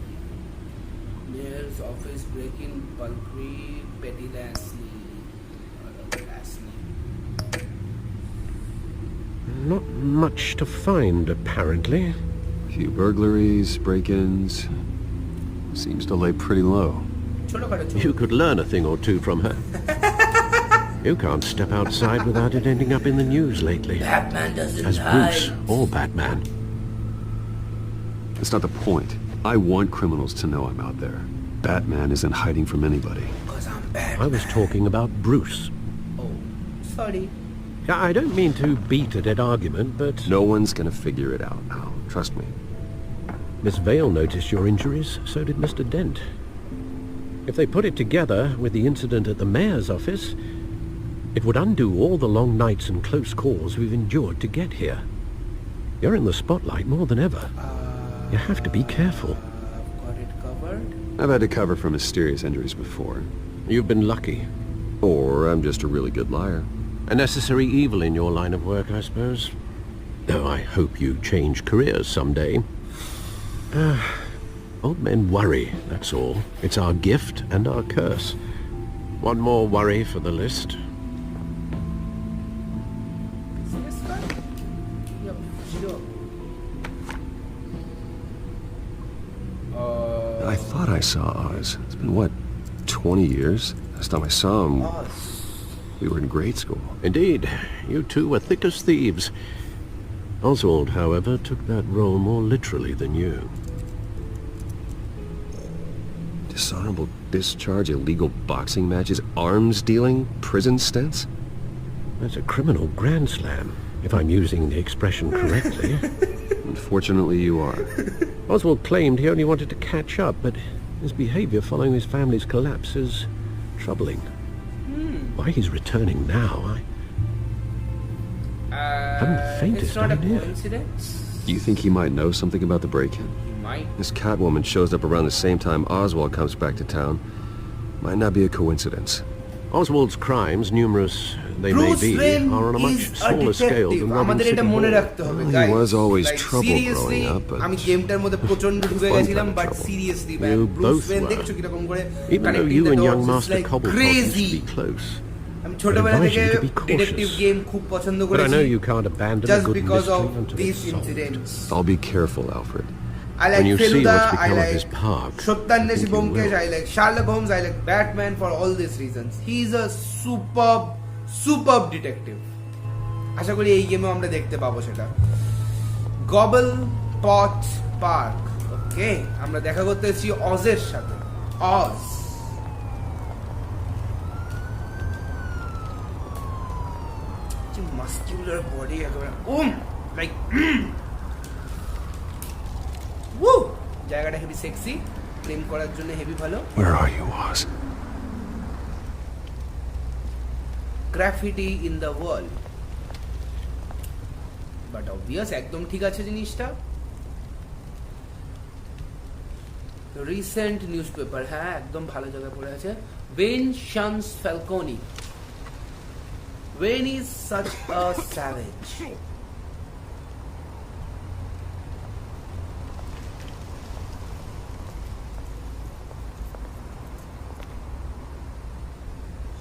Mayor's office break-in, Bulky, Petty Lashley. Not much to find, apparently. Few burglaries, break-ins. Seems to lay pretty low. You could learn a thing or two from her. You can't step outside without it ending up in the news lately. Batman doesn't As Bruce or Batman. That's not the point. I want criminals to know I'm out there. Batman isn't hiding from anybody. Because I'm Batman. I was talking about Bruce. Oh, sorry. I don't mean to beat a dead argument, but... No one's gonna figure it out now. Trust me. Miss Vale noticed your injuries, so did Mr. Dent. If they put it together with the incident at the mayor's office, it would undo all the long nights and close calls we've endured to get here. You're in the spotlight more than ever. You have to be careful. I've got it covered. I've had to cover for mysterious injuries before. You've been lucky. Or I'm just a really good liar. A necessary evil in your line of work, I suppose. Though I hope you change careers someday. Old men worry, that's all. It's our gift and our curse. One more worry for the list. This one? Yep, sure. I thought I saw Oz. It's been, what, 20 years? Last time I saw him, we were in grade school. Indeed, you two were thick as thieves. Oswald, however, took that role more literally than you. Dishonorable discharge, illegal boxing matches, arms dealing, prison stints? That's a criminal grand slam, if I'm using the expression correctly. Unfortunately, you are. Oswald claimed he only wanted to catch up, but his behavior following his family's collapse is troubling. Why he's returning now, I haven't the faintest It's not idea. a coincidence. You think he might know something about the break-in? He might. This Catwoman shows up around the same time Oswald comes back to town. Might not be a coincidence. Oswald's crimes, numerous they Bruce may be, Wayne are on a much is a smaller scale detective. than Gotham আমাদের এটা City মনে Hall. রাখতে হবে, Well, guys. he was always Like, trouble seriously, growing up, but আমি গেমটার মধ্যে প্রচন্ড ঢুকে fun গেছিলাম, kind of but trouble. seriously, You man, Bruce both Wayne were. দেখছো কিরকম করে Even though connecting you the and dots, young it's Master like Cobblepot used to crazy. be close. আমি ছোটবেলা advise থেকে you to be cautious. Detective game খুব পছন্দ But I করেছি, know you can't abandon a just good because of mystery until these it's solved. incidents. I'll be careful, Alfred. I like When you see Feluda, what's I become of like his park, Satyanya I think you Shibomkesh, will. I like Sherlock Holmes, I like Batman for all these reasons. He's a superb detective. আশা করি এই গেমেও আমরা দেখতে পাবো সেটা। Gobblepot park, ওকে, আমরা দেখা করতে এসেছি অজের সাথে। অজ মাস্কুলার বডি একেবারে লাইক Woo! জায়গাটা হেভি সেক্সি, প্রেম করার জন্য হেভি ভালো। Where are you, Oz? Graffiti in the wall, but obvious একদম ঠিক আছে জিনিসটা। রিসেন্ট নিউজপেপার, হ্যাঁ একদম ভালো জায়গায় পড়ে আছে। Wayne shuns Falcone. Wayne is such a savage.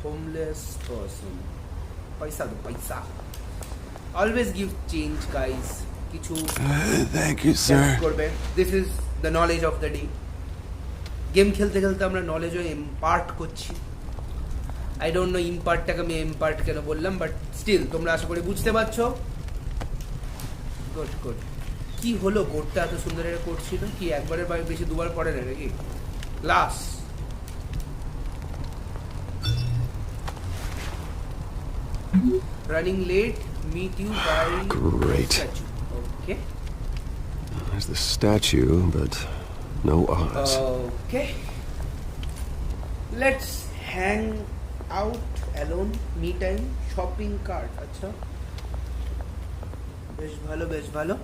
Homeless person. পয়সা দো পয়সা। Always give change guys. কিছু Thank you, sir. করবে। This is the knowledge of the day. Game খেলতে খেলতে আমরা নলেজও ইম্পার্ট করছি। আই ডোন্ট নো ইম্পার্টটাকে আমি ইম্পার্ট কেন বললাম, বাট স্টিল তোমরা আশা করি বুঝতে পারছো। Good good. কি হলো কোডটা এত সুন্দর একটা কোড ছিল? কি একবারের বেশি দুবার পড়ে না নাকি? Last running late, meet you by Great. statue. Okay. There's the statue, but no odds. Okay. Let's hang out alone. Me time. Shopping cart. আচ্ছা বেশ ভালো বেশ ভালো।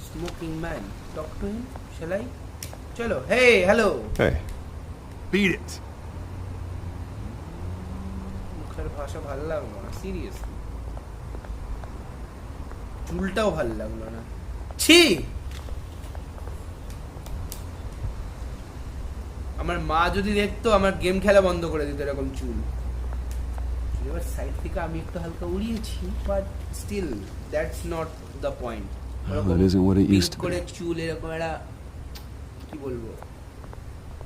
Smoking man. Talk to him. Shall I? Chalo. Hey, hello. Hey. Beat it. মুখের ভাষা ভালো লাগলো না, সিরিয়াসলি। চুলটাও ভালো লাগলো না। ছি! আমার মা যদি দেখতো আমার গেম খেলা বন্ধ করে দিত এরকম চুল। এবার সাইড থেকে আমি একটু হালকা উড়িয়েছি, but still that's not the point. That isn't what it used to be. করে চুল এরকম একটা কি বলবো,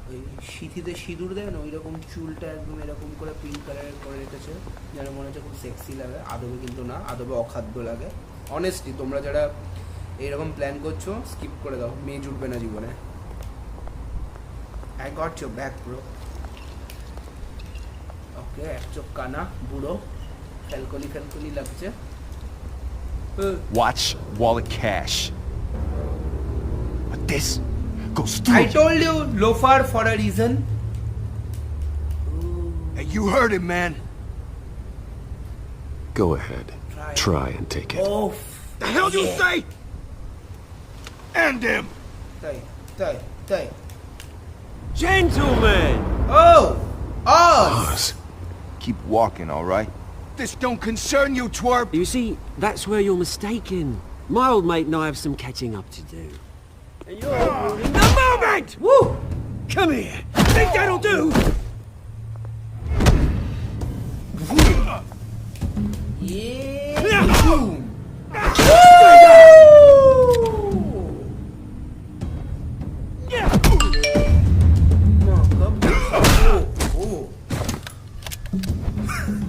ওই সিঁথিতে সিঁদুর দেয় না, ওই রকম চুলটা একদম এরকম করে পিঙ্ক কালারের করে রেখেছে, যেন মনে হচ্ছে খুব সেক্সি লাগে। আদবে কিন্তু না, আদবে অখাদ্য লাগে। অনেস্টলি তোমরা যারা এইরকম প্ল্যান করছো স্কিপ করে দাও, মেয়ে জুটবে না জীবনে। I got your back, bro. Okay, এক চোখ কানা, বুড়ো, ফ্যালকনি ফ্যালকনি লাগছে। Watch wallet cash. But this goes through. I told you, loafer for a reason. Hey, you heard him, man. Go ahead. Try and take it. Oh, The hell do you say? End him. Tay. Gentlemen. Oh, Oz. Keep walking, all right? This don't concern you, twerp. You see, that's where you're mistaken. My old mate and I have some catching up to do. And you're ruining the moment! Woo! Come here. Think that'll do? Yeah! Boom!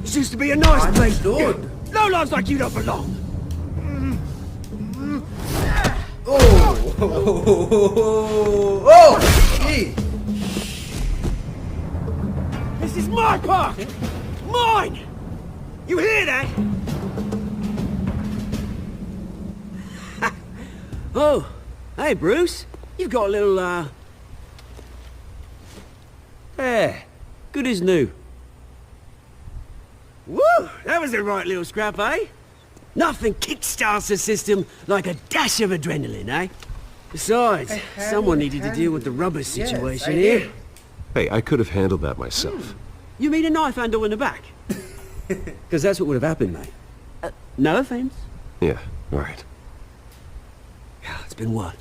This used to be a nice place. Dude. No lives like you don't belong. Oh! Hey! This is my park! Mine! You hear that? Oh, hey Bruce. You've got a little, There. Good as new. Woo! That was a right little scrap, eh? Nothing kickstarts the system like a dash of adrenaline, eh? Besides, someone needed to deal with the rubber situation here. Hey, I could have handled that myself. You mean a knife handle in the back? Because that's what would have happened, mate. No offense. Yeah, right. It's been what?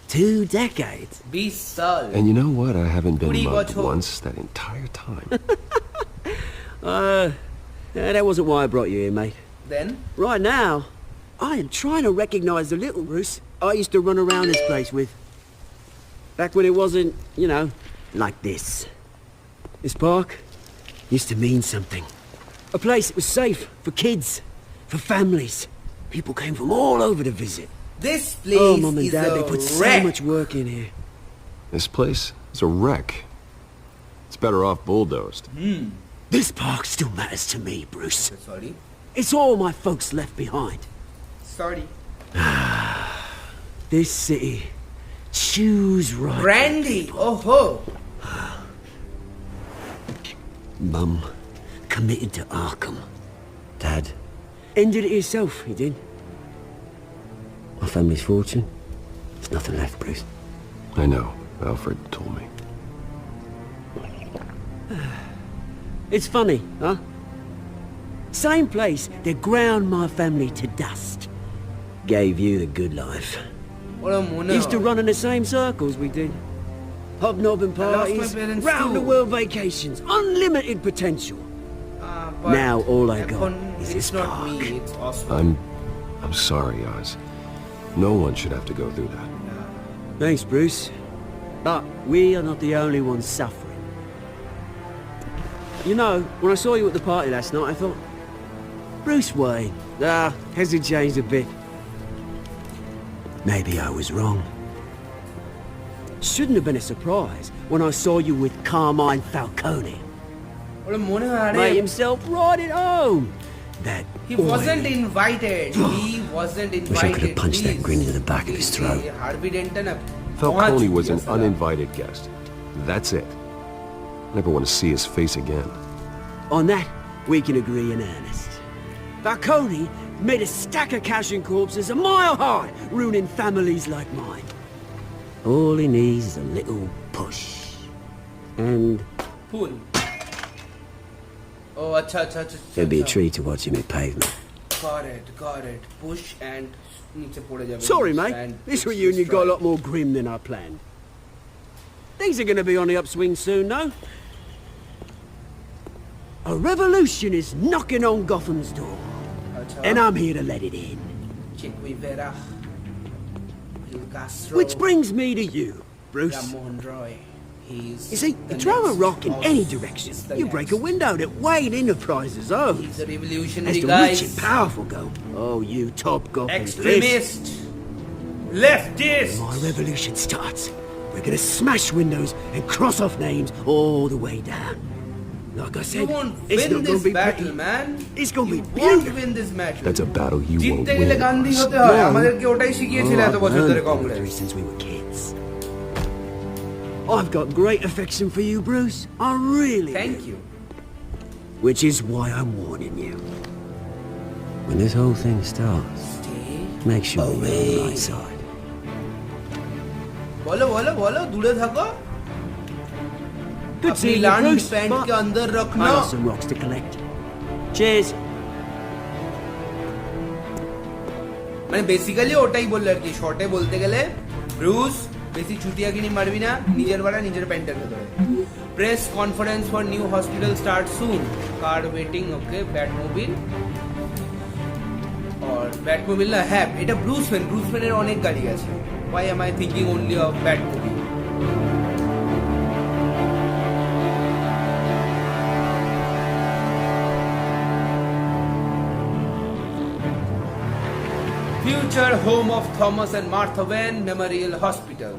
2 decades? Be solid. And you know what? I haven't been Puri mugged bacho. once that entire time. That wasn't why I brought you here, mate. Then? Right now, I am trying to recognize the little Bruce I used to run around this place with. Back when it wasn't, you know, like this. This park used to mean something. A place that was safe for kids, for families. People came from all over to visit. This place oh, Mum and is Dad, a they put wreck. so much work in here. This place is a wreck. It's better off bulldozed. This park still matters to me, Bruce. Sorry. It's all my folks left behind. Sorry. This city chews right. Brandy! Oh ho! Mum committed to Arkham. Dad ended it himself, he did. My family's fortune. There's nothing left, Bruce. I know. Alfred told me. It's funny, huh? Same place that ground my family to dust. Gave you the good life. Used to run in the same circles we did. Hobnobbing parties, parents round too. the world vacations, unlimited potential. Now all I got is this It's not park. me, it's Oswald. I'm sorry, Oz. No one should have to go through that. Thanks, Bruce. But we are not the only ones suffering. You know, when I saw you at the party last night, I thought, Bruce Wayne. Has he changed a bit? Maybe I was wrong. Shouldn't have been a surprise when I saw you with Carmine Falcone. Made himself right at home. That He wasn't invited. He wasn't invited. Wish I could have punched that Please. grin into the back of his throat. Harvey Dent na Falcone was an uninvited guest. That's it. Never want to see his face again. On that, we can agree in earnest. Falcone made a stack of cash and corpses a mile high, ruining families like mine. All he needs is a little push. And Pull. Oh, acha. it'd be a treat to watch him hit pavement. Got it. Push and niche pode jabe. Sorry, mate. And This reunion got a lot more grim than I planned. Things are going to be on the upswing soon, no? A revolution is knocking on Gotham's door. And I'm here to let it in. Which brings me to you, Bruce. You see, you throw a rock in any direction, you break a window that Wayne Enterprises owns. He's a revolutionary, As the guys. rich and powerful go, oh, you top Gotham Extremist. Leftist. When my revolution starts, we're gonna smash windows and cross off names all the way down. Like I You said, won't it's win not this gonna be battle, pretty. man. It's gonna be You won't beautiful. win this match. That's a battle you won't জিততে গেলে win. Gandhi Oz. হতে হয় আমাদেরকে ওটাই শিখিয়েছিল এত বছর ধরে I've learned Congress victory since we were kids. I've got great affection for you, Bruce. I really Thank do. you. Which is why I'm warning you. When this whole thing starts, make sure you're on the right side. বলো দূরে থাকো Good अपनी seeing you, land Bruce. Pant but के अंदर I रखना got some rocks to collect. Cheers. মানে basically ওটাই বললো আর কি শর্টে বলতে গেলে ব্রুস বেশি ছুটিয়াগিনি মারবি না নিজের বাড়া নিজের প্যান্টের ভেতরে press conference for new hospital start soon car waiting okay Batmobile और ব্যাটমোবিল না হ্যাঁ এটা ব্রুস ওয়েনের অনেক গাড়ি আছে why am I thinking only of ব্যাটমোবিল Future home of Thomas and Martha Wayne Memorial Hospital.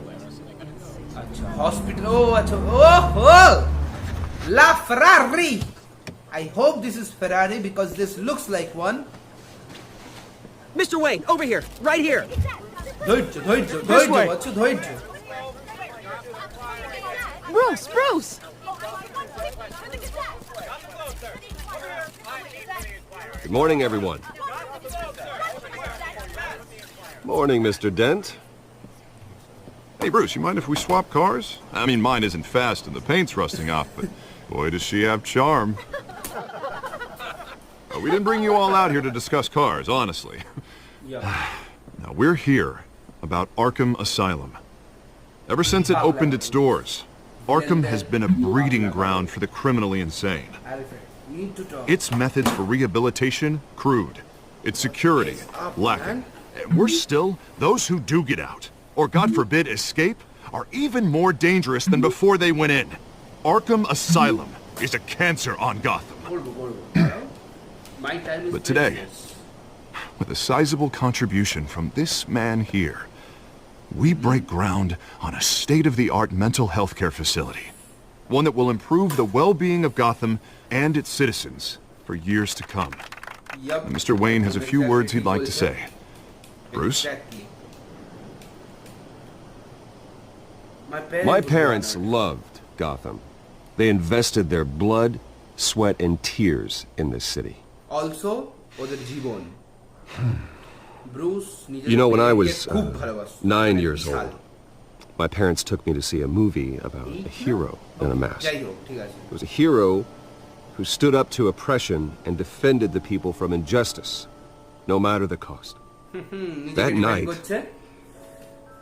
Acha, hospital. Oh! La Ferrari. I hope this is Ferrari because this looks like one. Mr. Wayne, over here. Right here. ধৈর্য way. আচ্ছা ধৈর্য Bruce! Good morning, everyone. Morning, Mr. Dent. Hey, Bruce, you mind if we swap cars? I mean, mine isn't fast and the paint's rusting off, but boy, does she have charm. We didn't bring you all out here to discuss cars, honestly. Now, we're here about Arkham Asylum. Ever since it opened its doors, Arkham has been a breeding ground for the criminally insane. need to talk. Its methods for rehabilitation, crude. Its security, lacking. And worse still, those who do get out, or God forbid escape, are even more dangerous than before they went in. Arkham Asylum is a cancer on Gotham. My time is But today, precious. with a sizable contribution from this man here, we break ground on a state-of-the-art mental health care facility. One that will improve the well-being of Gotham and its citizens for years to come. Yup. Mr. Wayne has a few words he'd like to say. Bruce? Exactly. My parents loved Gotham. They invested their blood, sweat, and tears in this city. Also, ওদের জীবন Bruce নিজের You know, when I was খুব ভালোবাসতো 9 years old, my parents took me to see a movie about a hero in a mask. যাই হোক ঠিক আছে It was a hero who stood up to oppression and defended the people from injustice, no matter the cost. That নিজেকে night, defend করছে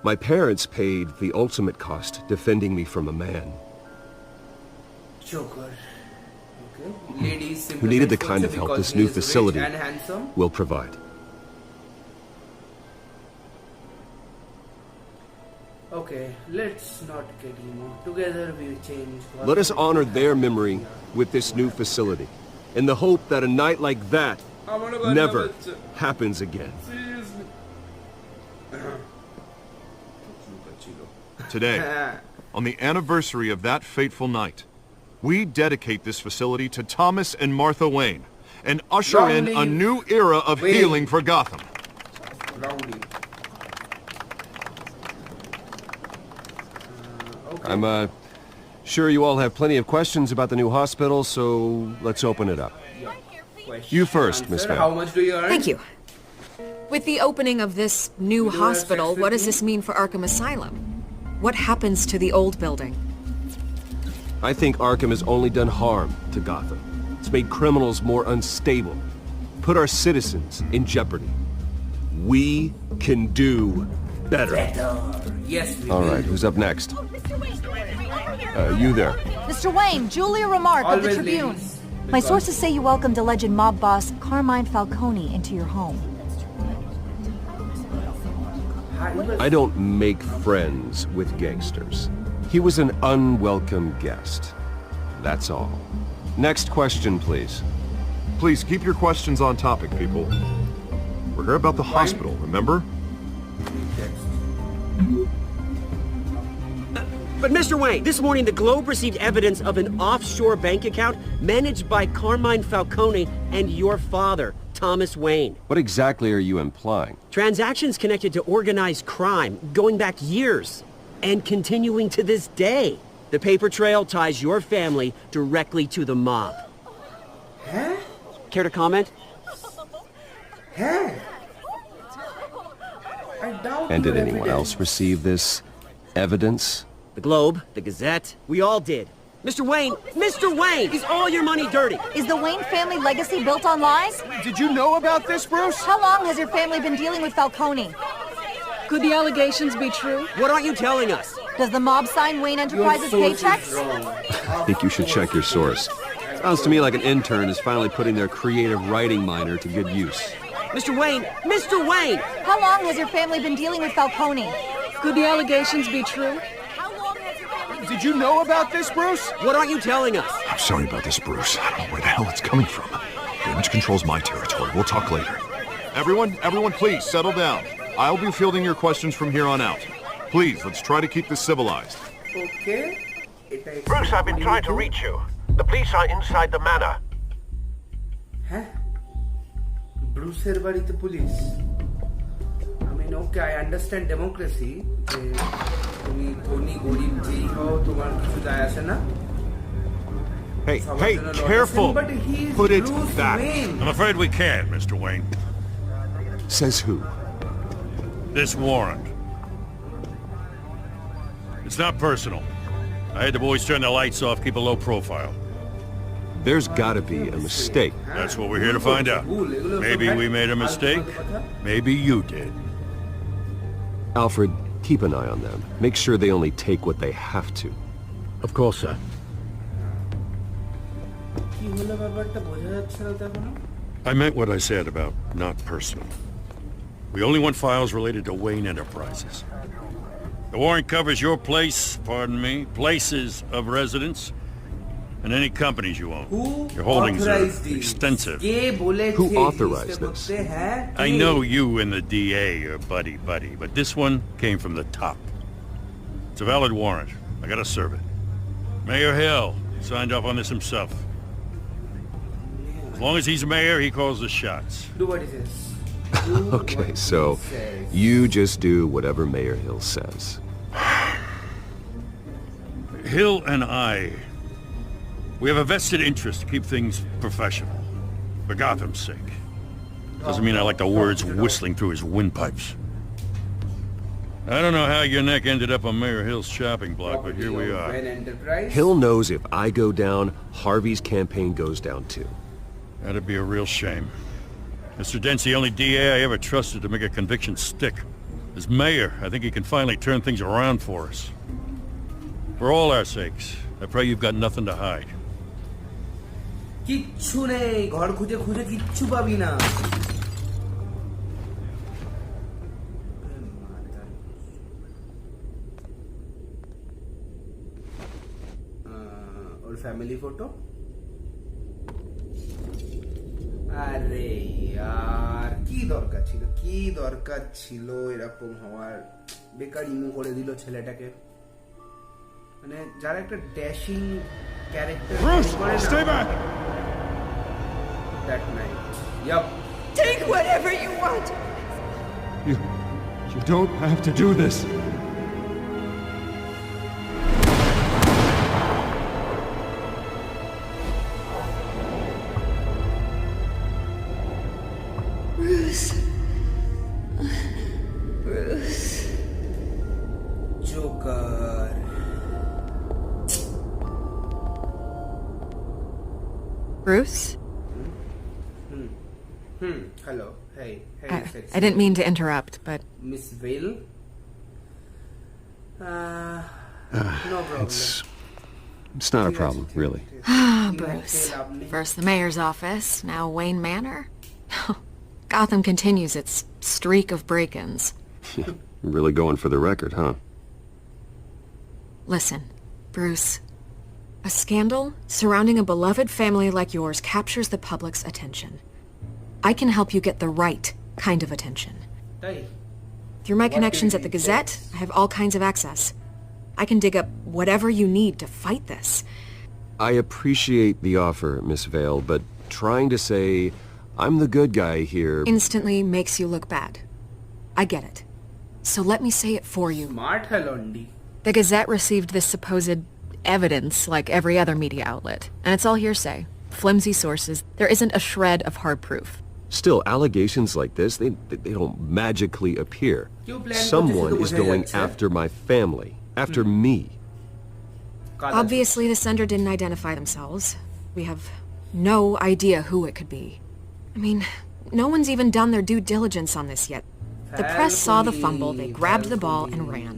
My parents paid the ultimate cost defending me from a man Joker. Okay. Ladies who needed the kind of because help this he new is rich facility and handsome. will provide. Okay, let's not get emo. Together we'll change. Let us honor their memory with this new facility, in the hope that a night like that never happens again. Today, on the anniversary of that fateful night, we dedicate this facility to Thomas and Martha Wayne and usher in a new era of healing for Gotham. I'm sure you all have plenty of questions about the new hospital, so let's open it up. You first, Miss Van. How much do you earn? Thank you. With the opening of this new hospital, what does this mean for Arkham Asylum? What happens to the old building? I think Arkham has only done harm to Gotham. It's made criminals more unstable, put our citizens in jeopardy. We can do better. Yes, we All will. right, who's up next? You there. Mr. Wayne, Julia Remark of the Always Tribune. ladies. My sources say you welcomed alleged mob boss Carmine Falcone into your home. I don't make friends with gangsters. He was an unwelcome guest. That's all. Next question, please. Please keep your questions on topic, people. We're here about the hospital, remember? But Mr. Wayne, this morning the Globe received evidence of an offshore bank account managed by Carmine Falcone and your father, Thomas Wayne. What exactly are you implying? Transactions connected to organized crime going back years and continuing to this day. The paper trail ties your family directly to the mob. Huh? Care to comment? Huh? I doubt And did your anyone evidence. else receive this evidence? The Globe, the Gazette, we all did. Mr. Wayne, is all your money dirty? Is the Wayne family legacy built on lies? Did you know about this, Bruce? How long has your family been dealing with Falcone? Could the allegations be true? What aren't you telling us? Does the mob sign Wayne Enterprises Your source is paychecks? wrong. I think you should check your source. Sounds to me like an intern is finally putting their creative writing minor to good use. Mr. Wayne! How long has your family been dealing with Falcone? Could the allegations be true? Did you know about this, Bruce? What aren't you telling us? I'm sorry about this, Bruce. I don't know where the hell it's coming from. Damage control's my territory. We'll talk later. Everyone, please, settle down. I'll be fielding your questions from here on out. Please, let's try to keep this civilized. Okay. Bruce, I've been trying to reach you. The police are inside the manor. Huh? Bruce এর বাড়িতে police. I mean, okay, I understand democracy. তুমি ধনী গরিব যেই হও তোমার কিছু যায় আসে না। Hey, careful! But he's Put it Bruce back. Wayne. I'm afraid we can't, Mr. Wayne. Says who? This warrant. It's not personal. I had the boys turn the lights off, keep a low profile. There's gotta be a mistake. That's what we're here to find out. Maybe we made a mistake. Maybe you did. Alfred, keep an eye on them. Make sure they only take what they have to. Of course, sir. কি হলো ব্যাপারটা বোঝা যাচ্ছে না তো এখনো? I meant what I said about not personal. We only want files related to Wayne Enterprises. The warrant covers your places of residence, and any companies you own. Who Your holdings are authorized this? extensive. কে বলেছে Who এই authorized জিনিসটা this? করতে? হ্যাঁ, I K? know you and the DA are buddy, but this one came from the top. It's a valid warrant. I gotta serve it. Mayor Hill signed off on this himself. As long as he's mayor, he calls the shots. Do what he says. Okay, so you just do whatever Mayor Hill says. Hill and we have a vested interest to keep things professional. For Gotham's sake. Doesn't mean I like the words whistling through his windpipes. I don't know how your neck ended up on Mayor Hill's shopping block, but here we are. Hill knows if I go down, Harvey's campaign goes down too. That'd be a real shame. Mr. Dent's the only DA I ever trusted to make a conviction stick. As mayor, I think he can finally turn things around for us. For all our sakes, I pray you've got nothing to hide. কিচ্ছু নেই, ঘর খুঁজে খুঁজে কিচ্ছু পাবি না। ওর family photo. আরে यार কি দরকার ছিল এরকম হওয়ার, বেকার ইমো করে দিল ছেলেটাকে। মানে যারা একটা ড্যাশিং ক্যারেক্টার করে না, Stay back! that night. Yup. Take whatever you want. You don't have to do this. Bruce. Bruce. Joker. Bruce? Hello. Hey. I didn't mean to interrupt, but... Miss Vale? No problem. It's not a problem, really. Bruce. First the mayor's office, now Wayne Manor. Gotham continues its streak of break-ins. Really going for the record, huh? Listen, Bruce. A scandal surrounding a beloved family like yours captures the public's attention. I can help you get the right kind of attention. Through my connections at the Gazette, I have all kinds of access. I can dig up whatever you need to fight this. I appreciate the offer, Miss Vale, but trying to say I'm the good guy here... Instantly makes you look bad. I get it. So let me say it for you. Smart Halondi. The Gazette received this supposed evidence like every other media outlet, and it's all hearsay. Flimsy sources. There isn't a shred of hard proof. Still, allegations like this, they don't magically appear. Someone is going after my family, after me. Obviously, the sender didn't identify themselves. We have no idea who it could be. I mean, no one's even done their due diligence on this yet. The press saw the fumble, they grabbed the ball and ran.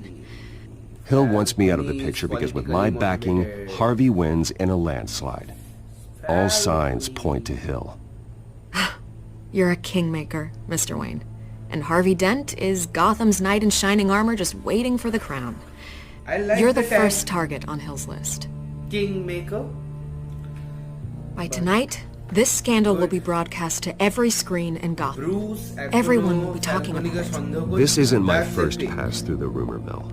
Hill wants me out of the picture because with my backing, Harvey wins in a landslide. All signs point to Hill. You're a kingmaker, Mr. Wayne. And Harvey Dent is Gotham's knight in shining armor just waiting for the crown. You're the first target on Hill's list. Kingmaker? By tonight, this scandal will be broadcast to every screen in Gotham. Everyone will be talking about it. This isn't my first pass through the rumor mill.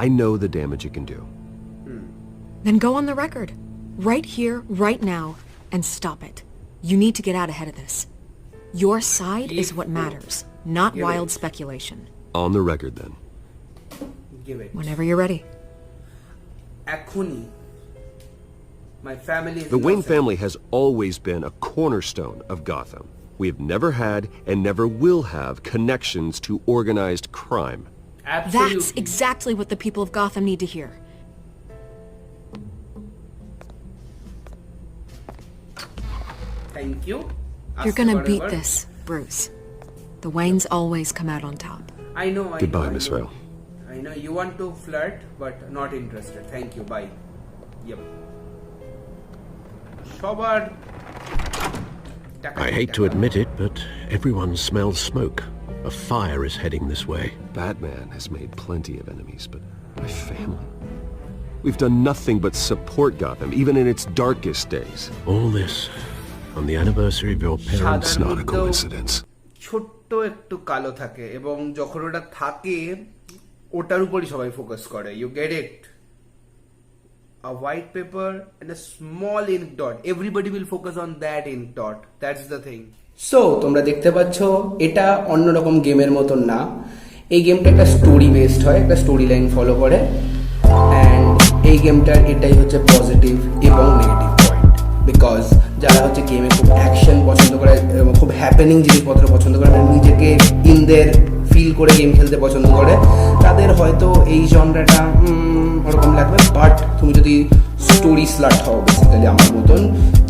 I know the damage it can do. Then go on the record. Right here, right now, and stop it. You need to get out ahead of this. Your side is what matters, not wild speculation. On the record, then. Give it. Whenever you're ready. Ekhuni. My family is The Wayne family has always been a cornerstone of Gotham. We have never had and never will have connections to organized crime. Absolutely. That's exactly what the people of Gotham need to hear. Thank you. You're gonna beat this, Bruce. The Waynes always come out on top. I know. Goodbye, Miss Vale. I know you want to flirt, but not interested. Thank you. Bye. Yep. I hate to admit it, but everyone smells smoke. A fire is heading this way. Batman has made plenty of enemies, but my family... We've done nothing but support Gotham, even in its darkest days. All this on the anniversary of your parents' It's not a coincidence. ছোট্ট একটু কালো থাকে এবং যখন ওটা থাকে ওটার উপরই সবাই ফোকাস করে। You get it? A white paper and a small ink dot. Everybody will focus on that ink dot. That's the thing. So তোমরা দেখতে পাচ্ছ এটা অন্যরকম গেমের মতন না। এই গেমটা একটা স্টোরি বেসড হয়, একটা স্টোরি লাইন ফলো করে, অ্যান্ড এই গেমটার এটাই হচ্ছে পজিটিভ এবং নেগেটিভ পয়েন্ট। বিকজ যারা হচ্ছে গেমে খুব অ্যাকশন পছন্দ করে, খুব হ্যাপেনিং জিনিসপত্র পছন্দ করে, মানে নিজেকে ইন দের ফিল করে গেম খেলতে পছন্দ করে, তাদের হয়তো এই জনরাটা ওরকম লাগবে। বাট তুমি যদি স্টোরি স্লাট হও বেসিক্যালি আমার মতন,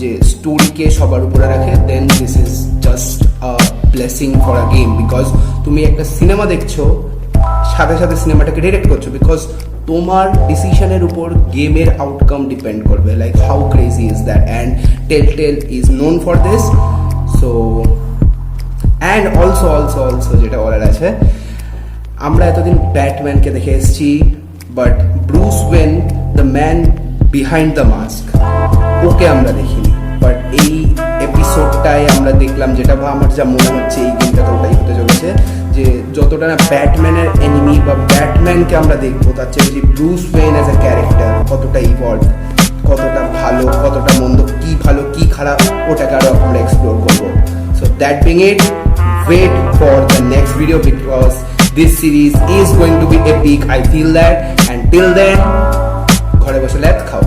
যে স্টোরিকে সবার উপরে রাখে, then this is just a blessing for a game. Because তুমি একটা সিনেমা দেখছো, সাথে সাথে সিনেমাটাকে ডিরেক্ট করছো, বিকজ তোমার ডিসিশনের উপর গেমের আউটকাম ডিপেন্ড করবে, like how crazy is that, and Telltale is known for this. So and also যেটা বলার আছে, আমরা এতদিন ব্যাটম্যানকে দেখে এসেছি, but Bruce Wayne the man behind the mask, okay আমরা দেখিনি। বাট এই এপিসোডটায় আমরা দেখলাম, যেটা আমার যা মনে হচ্ছে এই গেমটাতে ওটাই হতে চলেছে, যে যতটা না ব্যাটম্যানের এনিমি বা ব্যাটম্যানকে আমরা দেখবো, তার চেয়ে যে Bruce Wayne as a character কতটা ইভলভ, কতটা ভালো, কতটা মন্দ, কি ভালো কি খারাপ, ওটাকে আরও আমরা এক্সপ্লোর করবো। So that being it, wait for the next video because this series is going to be epic, I feel that, and till then ঘরে বসে ল্যাদ খাও।